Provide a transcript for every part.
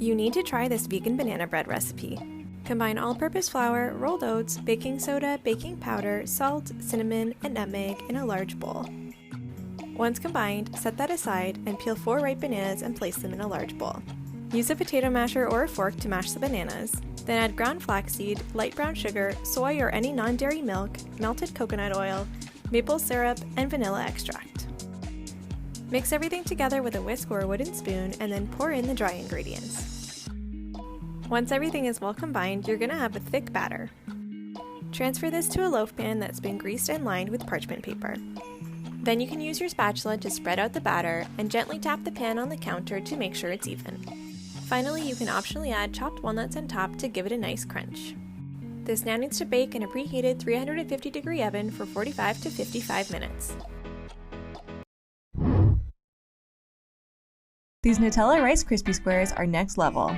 You need to try this vegan banana bread recipe. Combine all-purpose flour, rolled oats, baking soda, baking powder, salt, cinnamon, and nutmeg in a large bowl. Once combined, set that aside and peel 4 ripe bananas and place them in a large bowl. Use a potato masher or a fork to mash the bananas. Then add ground flaxseed, light brown sugar, soy or any non-dairy milk, melted coconut oil, maple syrup, and vanilla extract. Mix everything together with a whisk or a wooden spoon and then pour in the dry ingredients. Once everything is well combined, you're going to have a thick batter. Transfer this to a loaf pan that's been greased and lined with parchment paper. Then you can use your spatula to spread out the batter and gently tap the pan on the counter to make sure it's even. Finally, you can optionally add chopped walnuts on top to give it a nice crunch. This now needs to bake in a preheated 350-degree oven for 45 to 55 minutes. These Nutella Rice Krispie Squares are next level.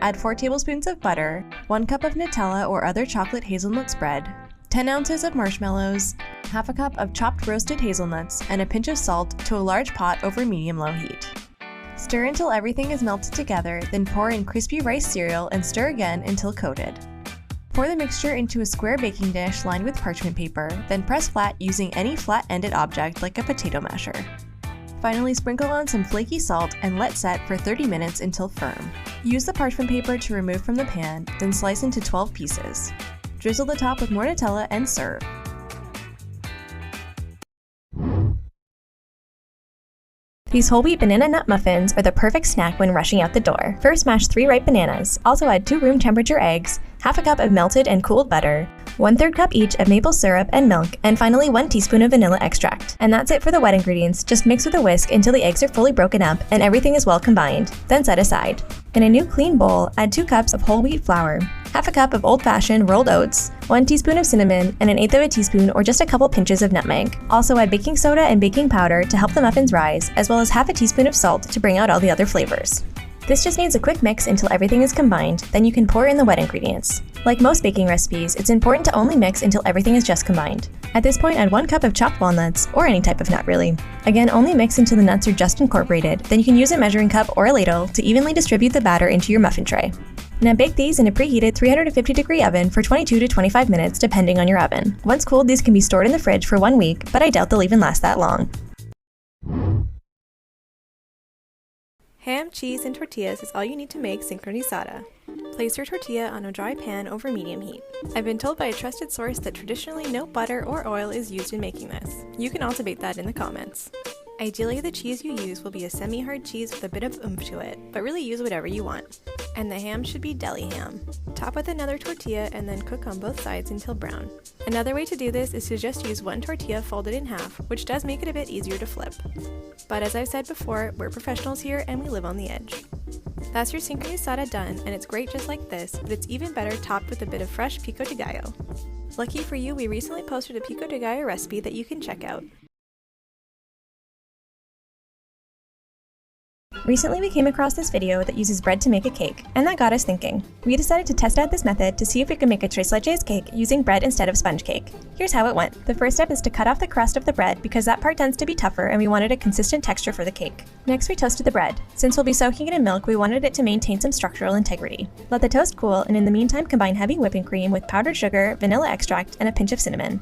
Add 4 tablespoons of butter, 1 cup of Nutella or other chocolate hazelnut spread, 10 ounces of marshmallows, half a cup of chopped roasted hazelnuts, and a pinch of salt to a large pot over medium-low heat. Stir until everything is melted together, then pour in crispy rice cereal and stir again until coated. Pour the mixture into a square baking dish lined with parchment paper, then press flat using any flat-ended object like a potato masher. Finally, sprinkle on some flaky salt and let set for 30 minutes until firm. Use the parchment paper to remove from the pan, then slice into 12 pieces. Drizzle the top with more Nutella and serve. These whole wheat banana nut muffins are the perfect snack when rushing out the door. First, mash 3 ripe bananas. Also add 2 room temperature eggs, half a cup of melted and cooled butter, 1/3 cup each of maple syrup and milk, and finally 1 teaspoon of vanilla extract. And that's it for the wet ingredients. Just mix with a whisk until the eggs are fully broken up and everything is well combined. Then set aside. In a new clean bowl, add 2 cups of whole wheat flour, half a cup of old-fashioned rolled oats, 1 teaspoon of cinnamon, and 1/8 of a teaspoon or just a couple pinches of nutmeg. Also add baking soda and baking powder to help the muffins rise, as well as half a teaspoon of salt to bring out all the other flavors. This just needs a quick mix until everything is combined, then you can pour in the wet ingredients. Like most baking recipes, it's important to only mix until everything is just combined. At this point, add 1 cup of chopped walnuts, or any type of nut really. Again, only mix until the nuts are just incorporated, then you can use a measuring cup or a ladle to evenly distribute the batter into your muffin tray. Now bake these in a preheated 350-degree oven for 22 to 25 minutes depending on your oven. Once cooled, these can be stored in the fridge for 1 week, but I doubt they'll even last that long. Ham, cheese, and tortillas is all you need to make sincronizada. Place your tortilla on a dry pan over medium heat. I've been told by a trusted source that traditionally no butter or oil is used in making this. You can also debate that in the comments. Ideally, the cheese you use will be a semi-hard cheese with a bit of oomph to it, but really use whatever you want. And the ham should be deli ham. Top with another tortilla and then cook on both sides until brown. Another way to do this is to just use 1 tortilla folded in half, which does make it a bit easier to flip. But as I've said before, we're professionals here and we live on the edge. That's your sincronizada done, and it's great just like this, but it's even better topped with a bit of fresh pico de gallo. Lucky for you, we recently posted a pico de gallo recipe that you can check out. Recently we came across this video that uses bread to make a cake, and that got us thinking. We decided to test out this method to see if we could make a tres leches cake using bread instead of sponge cake. Here's how it went. The first step is to cut off the crust of the bread because that part tends to be tougher and we wanted a consistent texture for the cake. Next we toasted the bread. Since we'll be soaking it in milk, we wanted it to maintain some structural integrity. Let the toast cool, and in the meantime combine heavy whipping cream with powdered sugar, vanilla extract, and a pinch of cinnamon.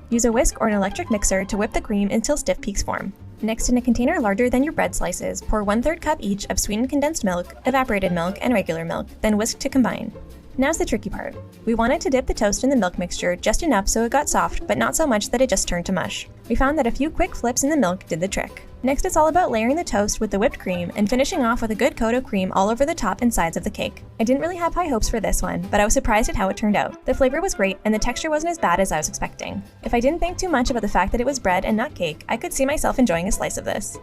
Use a whisk or an electric mixer to whip the cream until stiff peaks form. Next, in a container larger than your bread slices, pour 1/3 cup each of sweetened condensed milk, evaporated milk, and regular milk, then whisk to combine. Now's the tricky part. We wanted to dip the toast in the milk mixture just enough so it got soft, but not so much that it just turned to mush. We found that a few quick flips in the milk did the trick. Next, it's all about layering the toast with the whipped cream and finishing off with a good coat of cream all over the top and sides of the cake. I didn't really have high hopes for this one, but I was surprised at how it turned out. The flavor was great and the texture wasn't as bad as I was expecting. If I didn't think too much about the fact that it was bread and not cake, I could see myself enjoying a slice of this.